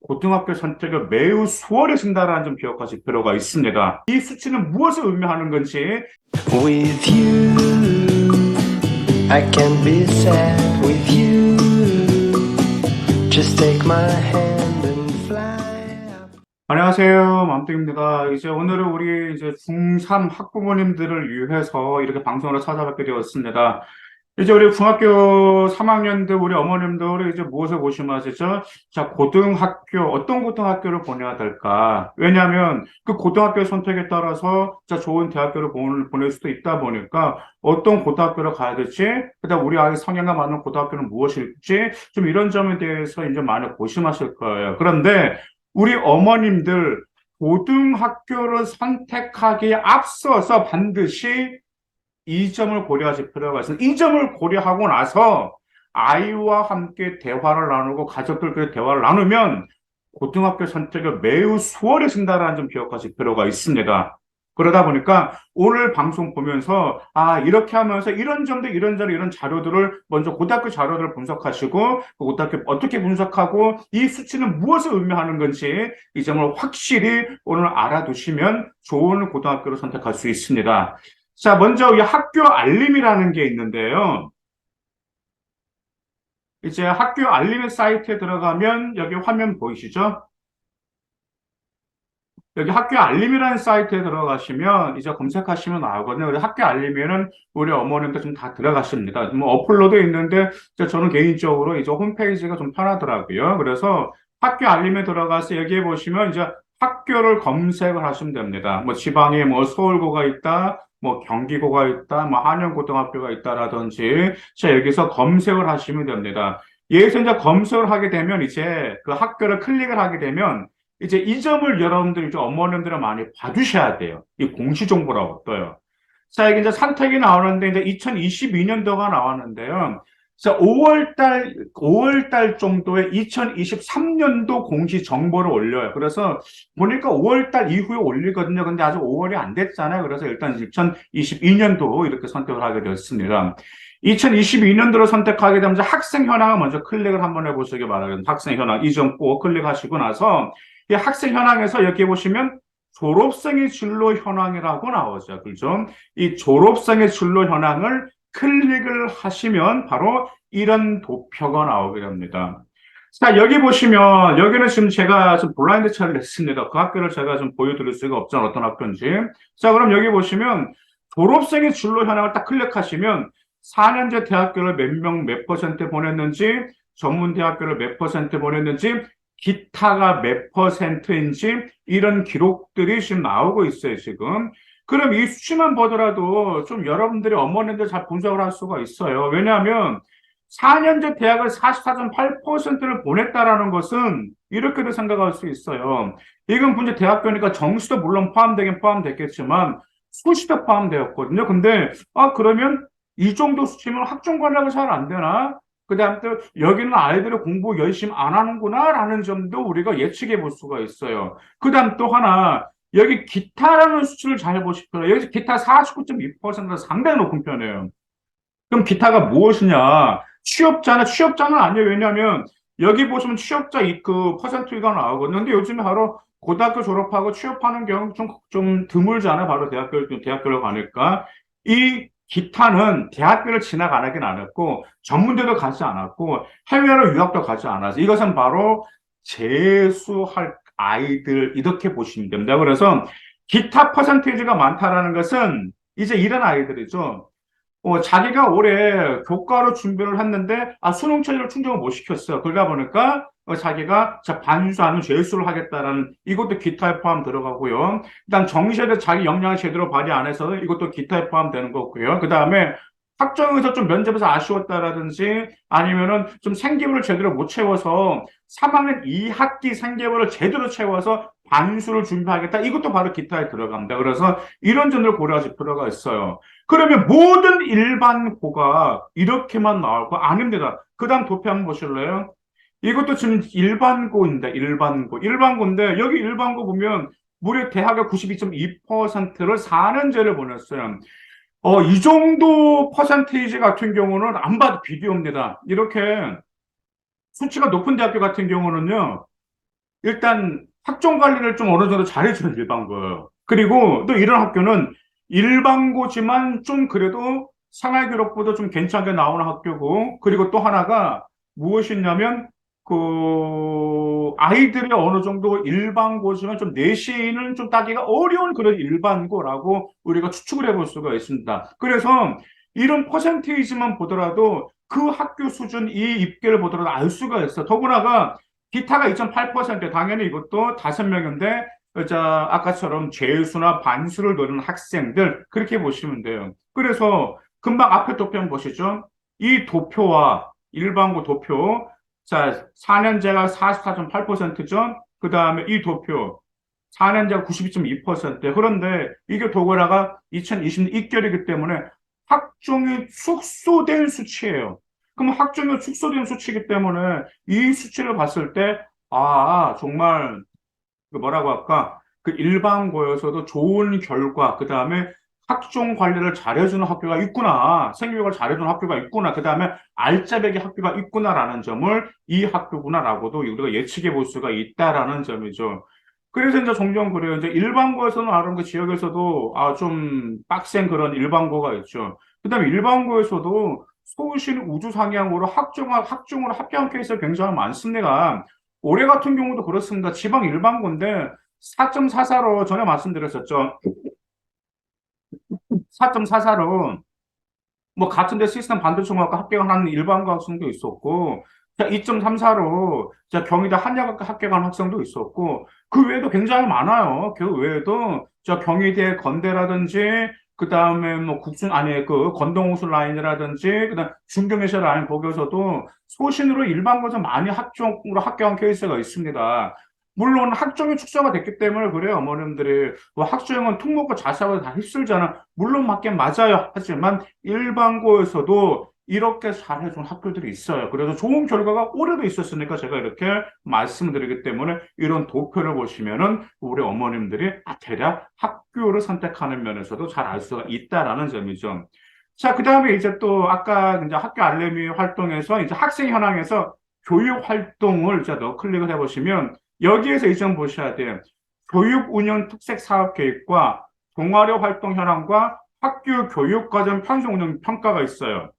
고등학교 선택을 매우 수월해진다는 점 기억하실 필요가 있습니다. 이 수치는 무엇을 의미하는 건지 With you, I can be sad with you. Just take my hand and fly up. 안녕하세요. 맘뚱입니다. 이제 오늘은 우리 이제 중3 학부모님들을 위해서 이렇게 방송으로 찾아뵙게 되었습니다. 이제 우리 중학교 3학년들 우리 어머님들 이제 무엇을 고심하시죠? 자, 고등학교 어떤 고등학교를 보내야 될까? 왜냐하면 그 고등학교 선택에 따라서 자 좋은 대학교를 보낼 수도 있다 보니까 어떤 고등학교를 가야 될지, 그다음 우리 아이 성향과 맞는 고등학교는 무엇일지 좀 이런 점에 대해서 이제 많이 고심하실 거예요. 그런데 우리 어머님들 고등학교를 선택하기에 앞서서 반드시 이 점을 고려하실 필요가 있습니다. 이 점을 고려하고 나서 아이와 함께 대화를 나누고 가족들끼리 대화를 나누면 고등학교 선택이 매우 수월해진다는 점 기억하실 필요가 있습니다. 그러다 보니까 오늘 방송 보면서 이렇게 하면서 이런 점들 이런 자료들을 먼저 고등학교 자료들을 분석하시고 그 고등학교 어떻게 분석하고 이 수치는 무엇을 의미하는 건지 이 점을 확실히 오늘 알아두시면 좋은 고등학교를 선택할 수 있습니다. 자, 먼저 이 학교 알림이라는 게 있는데요. 이제 학교 알림 사이트에 들어가면 여기 화면 보이시죠? 여기 학교 알림이라는 사이트에 들어가시면 이제 검색하시면 나오거든요. 그래서 학교 알림에는 우리 어머님들 좀 다 들어가십니다. 뭐 어플로도 있는데 저는 개인적으로 이제 홈페이지가 좀 편하더라고요. 그래서 학교 알림에 들어가서 여기에 보시면 이제 학교를 검색을 하시면 됩니다. 뭐 지방에 뭐 서울고가 있다, 뭐 경기고가 있다, 뭐 한양고등학교가 있다라든지 자 여기서 검색을 하시면 됩니다. 여기서 이제 검색을 하게 되면 이제 그 학교를 클릭을 하게 되면 이제 이 점을 여러분들이 좀 어머님들은 많이 봐주셔야 돼요. 이 공시정보라고 떠요. 자, 이게 이제 선택이 나오는데 이제 2022년도가 나왔는데요. 자, 5월 달 정도에 2023년도 공시 정보를 올려요. 그래서 보니까 5월 달 이후에 올리거든요. 근데 아직 5월이 안 됐잖아요. 그래서 일단 2022년도 이렇게 선택을 하게 되었습니다. 2022년도로 선택하게 되면 학생 현황을 먼저 클릭을 한번 해보시기 바랍니다. 학생 현황 이 점 꼭 클릭하시고 나서 이 학생 현황에서 여기 보시면 졸업생의 진로 현황이라고 나오죠. 그죠? 이 졸업생의 진로 현황을 클릭을 하시면 바로 이런 도표가 나오게 됩니다. 자, 여기 보시면, 여기는 지금 제가 좀 블라인드 처리를 했습니다. 그 학교를 제가 좀 보여드릴 수가 없잖아요. 어떤 학교인지. 자, 그럼 여기 보시면 졸업생의 진로 현황을 딱 클릭하시면 4년제 대학교를 몇 명, 몇 퍼센트 보냈는지, 전문대학교를 몇 퍼센트 보냈는지, 기타가 몇 퍼센트인지 이런 기록들이 지금 나오고 있어요, 지금. 그럼 이 수치만 보더라도 좀 여러분들이 어머님들 잘 분석을 할 수가 있어요. 왜냐하면 4년제 대학을 44.8%를 보냈다라는 것은 이렇게도 생각할 수 있어요. 이건 분제 대학교니까 정시도 물론 포함되긴 포함됐겠지만 수시도 포함되었거든요. 근데 그러면 이 정도 수치면 학종 관리가 잘 안 되나? 그다음에 또 여기는 아이들이 공부 열심히 안 하는구나라는 점도 우리가 예측해 볼 수가 있어요. 그다음 또 하나 여기 기타라는 수치를 잘 보십시오. 여기서 기타 49.2%가 상당히 높은 편이에요. 그럼 기타가 무엇이냐? 취업자는 아니에요. 왜냐하면 여기 보시면 취업자 그 퍼센트가 나오거든요. 근데 요즘에 바로 고등학교 졸업하고 취업하는 경우 좀 드물잖아요. 바로 대학교를 가니까. 이 기타는 대학교를 진학하긴 안 했고, 전문대도 가지 않았고, 해외로 유학도 가지 않았어요. 이것은 바로 재수할 아이들, 이렇게 보시면 됩니다. 그래서 기타 퍼센테이지가 많다라는 것은 이제 이런 아이들이죠. 자기가 올해 교과로 준비를 했는데, 수능 체제를 충족을 못 시켰어요. 그러다 보니까, 자기가 반수하는 재수를 하겠다라는, 이것도 기타에 포함 들어가고요. 그다음 정시에도 자기 역량을 제대로 발휘 안 해서 이것도 기타에 포함되는 거고요. 그 다음에 학종에서 좀 면접에서 아쉬웠다라든지, 아니면은 좀 생기부를 제대로 못 채워서 3학년 2학기 생기부를 제대로 채워서 반수를 준비하겠다. 이것도 바로 기타에 들어갑니다. 그래서 이런 점을 고려하실 필요가 있어요. 그러면 모든 일반고가 이렇게만 나올 거 아닙니다. 그 다음 도표 한번 보실래요? 이것도 지금 일반고입니다. 일반고인데 여기 일반고 보면 무려 대학의 92.2%를 4년제를 보냈어요. 이 정도 퍼센테이지 같은 경우는 안 봐도 비디오입니다. 이렇게 수치가 높은 대학교 같은 경우는요. 일단 학종 관리를 좀 어느 정도 잘해주는 일반고예요. 그리고 또 이런 학교는 일반고지만 좀 그래도 생활 기록부도 좀 괜찮게 나오는 학교고, 그리고 또 하나가 무엇이냐면 그 아이들이 어느 정도 일반고지만 좀 내신은 좀 따기가 어려운 그런 일반고라고 우리가 추측을 해볼 수가 있습니다. 그래서 이런 퍼센테이지만 보더라도 그 학교 수준 이 입계를 보더라도 알 수가 있어. 더구나가 기타가 2.8% 당연히 이것도 5명인데 자 아까처럼 재수나 반수를 노리는 학생들 그렇게 보시면 돼요. 그래서 금방 앞에 도표 한번 보시죠. 이 도표와 일반고 도표 자 4년제가 44.8%죠. 그 다음에 이 도표 4년제가 92.2%. 그런데 이게 도고라가 2020년 입결이기 때문에 학종이 축소된 수치예요. 그럼 학종이 축소된 수치이기 때문에 이 수치를 봤을 때, 아, 정말, 그 뭐라고 할까? 그 일반고에서도 좋은 결과, 그 다음에 학종 관리를 잘해주는 학교가 있구나. 생교육을 잘해주는 학교가 있구나. 그 다음에 알짜배기 학교가 있구나라는 점을 이 학교구나라고도 우리가 예측해 볼 수가 있다라는 점이죠. 그래서 이제 종종 그래요. 이제 일반고에서는 아는 그 지역에서도 좀 빡센 그런 일반고가 있죠. 그다음에 일반고에서도 서울시는 우주 상향으로 학종으로 합격한 케이스가 굉장히 많습니다. 올해 같은 경우도 그렇습니다. 지방 일반고인데 4.44로 전에 말씀드렸었죠. 4.44로 뭐 같은 데 시스템 반도체공학과 합격한 일반고 학생도 있었고, 자, 2.34로 자, 경희대 한약학과 합격한 학생도 있었고, 그 외에도 굉장히 많아요. 그 외에도 저 경희대 건대라든지 그 다음에 뭐 아니 그 건동호수 라인이라든지 그다음 중경외셔 라인 거기서도 소신으로 일반고 좀 많이 학종으로 합격한 케이스가 있습니다. 물론 학종이 축소가 됐기 때문에 그래요. 어머님들이 뭐 학종은 특목고 자사고 다 휩쓸잖아. 물론 맞긴 맞아요. 하지만 일반고에서도 이렇게 잘해준 학교들이 있어요. 그래서 좋은 결과가 올해도 있었으니까 제가 이렇게 말씀드리기 때문에 이런 도표를 보시면은 우리 어머님들이 대략 학교를 선택하는 면에서도 잘 알 수가 있다라는 점이죠. 자, 그 다음에 이제 또 아까 이제 학교 알림이 활동에서 이제 학생 현황에서 교육 활동을 이제 클릭을 해보시면 여기에서 이 점 보셔야 돼요. 교육 운영 특색 사업 계획과 동아리 활동 현황과 학교 교육과정 편성 운영 평가가 있어요.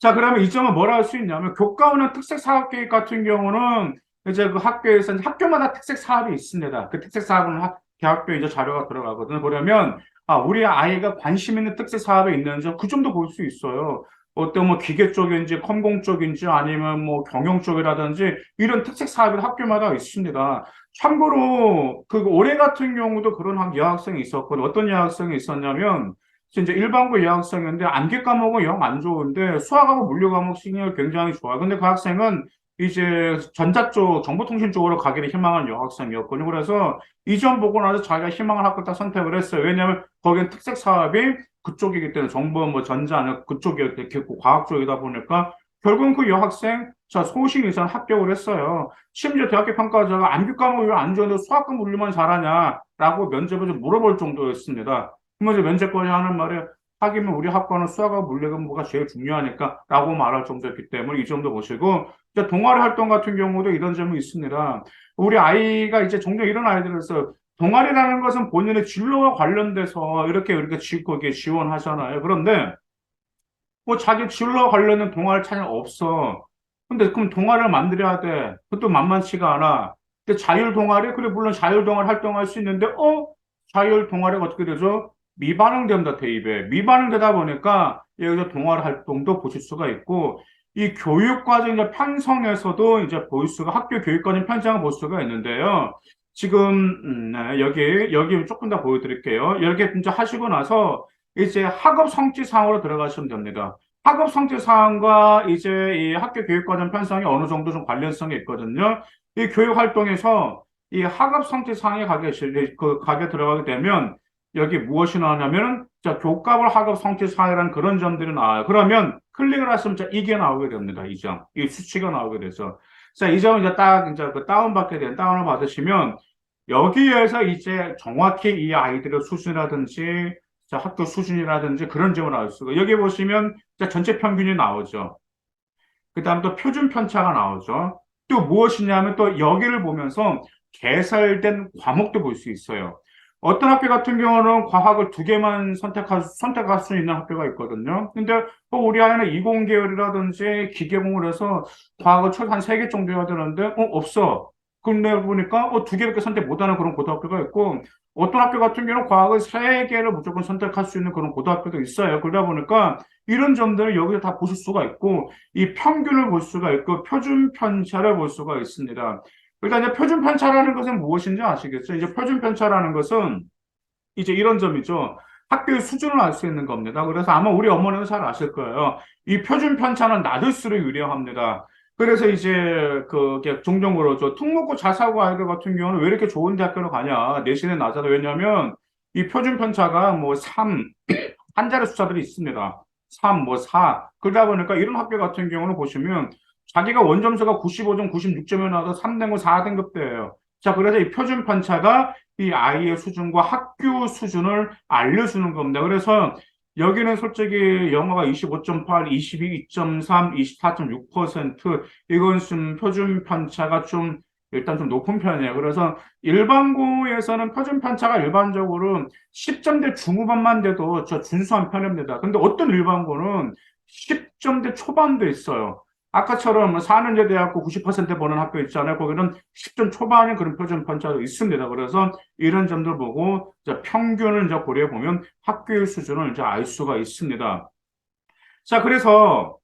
자, 그러면 이 점은 뭐라 할 수 있냐면, 교과 운영 특색 사업 계획 같은 경우는 이제 그 학교에서 학교마다 특색 사업이 있습니다. 그 특색 사업은 대학교 이제 자료가 들어가거든요. 그러면 우리 아이가 관심 있는 특색 사업이 있는지 그 점도 볼 수 있어요. 어떤 뭐 기계 쪽인지 컴공 쪽인지 아니면 뭐 경영 쪽이라든지 이런 특색 사업이 학교마다 있습니다. 참고로 그 올해 같은 경우도 그런 여학생이 있었거든요. 어떤 여학생이 있었냐면 이제 일반고 여학생인데 암기 과목은 영 안 좋은데 수학하고 물리 과목 실력이 굉장히 좋아요. 근데 그 학생은 이제 전자 쪽, 정보통신 쪽으로 가기를 희망한 여학생이었거든요. 그래서 이 점 보고 나서 자기가 희망을 학교 딱 선택을 했어요. 왜냐하면 거기는 특색 사업이 그쪽이기 때문에 정보 뭐 전자는 그쪽이었고 과학 쪽이다 보니까 결국은 그 여학생 자 소신 이상 합격을 했어요. 심지어 대학교 평가자가 암기 과목이 왜 안 좋은데 수학과 물리만 잘하냐라고 면접을 좀 물어볼 정도였습니다. 그러면 이제 면접관이 하는 말이 하기면 우리 학과는 수학하고 물리가 뭐가 제일 중요하니까 라고 말할 정도였기 때문에 이 점도 보시고 이제 동아리 활동 같은 경우도 이런 점이 있습니다. 우리 아이가 이제 종종 이런 아이들에서 동아리라는 것은 본인의 진로와 관련돼서 이렇게 우리가 거기에 지원하잖아요. 그런데 뭐 자기 진로와 관련된 동아리 찾아 없어. 근데 그럼 동아리를 만들어야 돼. 그것도 만만치가 않아. 근데 자율 동아리? 그래, 물론 자율 동아리 활동할 수 있는데, 자율 동아리가 어떻게 되죠? 미반영된다, 대입에. 미반영되다 보니까 여기서 동아리 활동도 보실 수가 있고, 이 교육과정 이제 편성에서도 이제 볼 수가, 학교 교육과정 편성을 볼 수가 있는데요. 지금, 네, 여기 조금 더 보여드릴게요. 이렇게 이제 하시고 나서 이제 학업 성취사항으로 들어가시면 됩니다. 학업 성취사항과 이제 이 학교 교육과정 편성이 어느 정도 좀 관련성이 있거든요. 이 교육 활동에서 이 학업 성취사항에 가게 들어가게 되면 여기 무엇이 나오냐면 자, 교과별 학업 성취사항이라는 그런 점들이 나와요. 그러면 클릭을 하시면 자, 이게 나오게 됩니다. 이 점. 이 수치가 나오게 돼서. 자, 이 점은 이제 딱 이제 그 다운받게 된 다운을 받으시면 여기에서 이제 정확히 이 아이들의 수준이라든지 자, 학교 수준이라든지 그런 점을 알 수가. 여기 보시면 자, 전체 평균이 나오죠. 그 다음 또 표준 편차가 나오죠. 또 무엇이냐면 또 여기를 보면서 개설된 과목도 볼 수 있어요. 어떤 학교 같은 경우는 과학을 두 개만 선택할 수 있는 학교가 있거든요. 근데 우리 아이는 이공계열이라든지 기계공을 해서 과학을 최소 한 세 개 정도 해야 되는데, 없어. 근데 보니까, 두 개밖에 선택 못하는 그런 고등학교가 있고, 어떤 학교 같은 경우는 과학을 세 개를 무조건 선택할 수 있는 그런 고등학교도 있어요. 그러다 보니까 이런 점들을 여기서 다 보실 수가 있고, 이 평균을 볼 수가 있고, 표준 편차를 볼 수가 있습니다. 일단 이제 표준 편차라는 것은 무엇인지 아시겠죠? 이제 표준 편차라는 것은 이제 이런 점이죠. 학교의 수준을 알 수 있는 겁니다. 그래서 아마 우리 어머니는 잘 아실 거예요. 이 표준 편차는 낮을수록 유리합니다. 그래서 이제 종종 그러죠. 특목고 자사고 아이들 같은 경우는 왜 이렇게 좋은 대학교로 가냐? 내신이 낮아도 왜냐면 이 표준 편차가 뭐 3, 한 자리 숫자들이 있습니다. 3, 뭐 4. 그러다 보니까 이런 학교 같은 경우는 보시면 자기가 원점수가 95점, 96점이 나와서 3등급, 4등급대예요. 자, 그래서 이 표준 편차가 이 아이의 수준과 학교 수준을 알려주는 겁니다. 그래서 여기는 솔직히 영어가 25.8, 22.3, 24.6%, 이건 좀 표준 편차가 좀 일단 좀 높은 편이에요. 그래서 일반고에서는 표준 편차가 일반적으로 10점대 중후반만 돼도 저 준수한 편입니다. 근데 어떤 일반고는 10점대 초반도 있어요. 아까처럼 4년제 대학교 90% 보는 학교 있잖아요. 거기는 10점 초반의 그런 표준 편차도 있습니다. 그래서 이런 점들 보고 이제 평균을 이제 고려해 보면 학교의 수준을 이제 알 수가 있습니다. 자, 그래서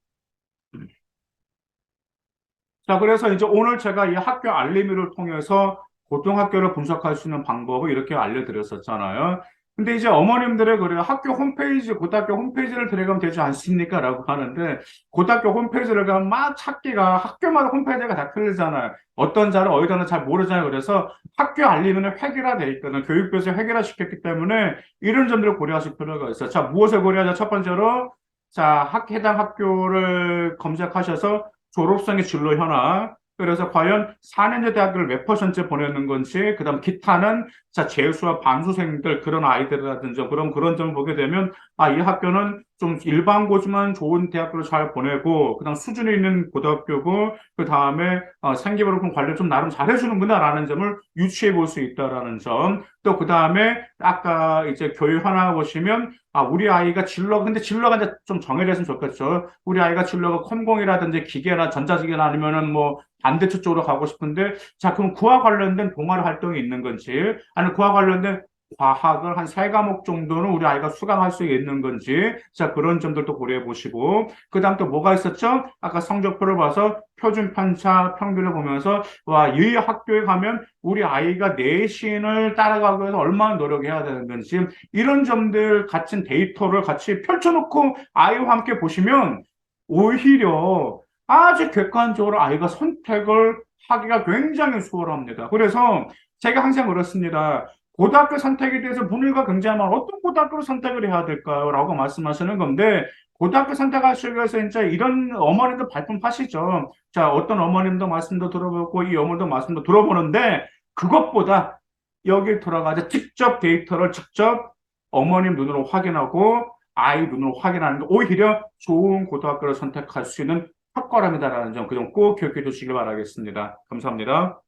이제 오늘 제가 이 학교 알림이를 통해서 고등학교를 분석할 수 있는 방법을 이렇게 알려드렸었잖아요. 근데 이제 어머님들의 그래요. 학교 홈페이지, 고등학교 홈페이지를 들어가면 되지 않습니까? 라고 하는데, 고등학교 홈페이지를 가면 막 찾기가 학교마다 홈페이지가 다 틀리잖아요. 어떤 자를 어디다는 잘 모르잖아요. 그래서 학교 알림은 획일화되어 있거든요. 교육부에서 획일화 시켰기 때문에 이런 점들을 고려하실 필요가 있어요. 자, 무엇을 고려하자? 첫 번째로, 자, 해당 학교를 검색하셔서 졸업생의 진로 현황. 그래서 과연 4년제 대학교를 몇 퍼센트 보내는 건지, 그 다음 기타는 자, 재수와 반수생들, 그런 아이들이라든지 그런 점을 보게 되면, 이 학교는 좀 일반고지만 좋은 대학교를 잘 보내고, 그 다음 수준이 있는 고등학교고, 그 다음에 생기부록금 관리 좀 나름 잘해주는구나라는 점을 유추해 볼 수 있다라는 점. 또 그 다음에 아까 이제 교육 하나 보시면, 우리 아이가 근데 진로가 이제 좀 정해져 있으면 좋겠죠. 우리 아이가 진로가 컴공이라든지 기계나 전자기기나 아니면은 뭐 반대쪽 쪽으로 가고 싶은데, 자, 그럼 그와 관련된 동아리 활동이 있는 건지, 아니면 그와 관련된 과학을 한 세 과목 정도는 우리 아이가 수강할 수 있는 건지, 자, 그런 점들도 고려해 보시고, 그 다음 또 뭐가 있었죠? 아까 성적표를 봐서 표준 편차 평균을 보면서, 이 학교에 가면 우리 아이가 내신을 따라가기 위해서 얼마나 노력해야 되는 건지, 이런 점들 같은 데이터를 같이 펼쳐놓고 아이와 함께 보시면, 오히려 아주 객관적으로 아이가 선택을 하기가 굉장히 수월합니다. 그래서 제가 항상 그렇습니다. 고등학교 선택에 대해서 문의가 굉장히 많아. 어떤 고등학교를 선택을 해야 될까요? 라고 말씀하시는 건데, 고등학교 선택하시기 위해서 이제 이런 어머님도 발품하시죠. 자, 어떤 어머님도 말씀도 들어보고, 이 어머님도 말씀도 들어보는데, 그것보다 여기 들어가서 직접 데이터를 직접 어머님 눈으로 확인하고, 아이 눈으로 확인하는 게 오히려 좋은 고등학교를 선택할 수 있는 첫걸음이다라는 점, 그 점 꼭 기억해 주시길 바라겠습니다. 감사합니다.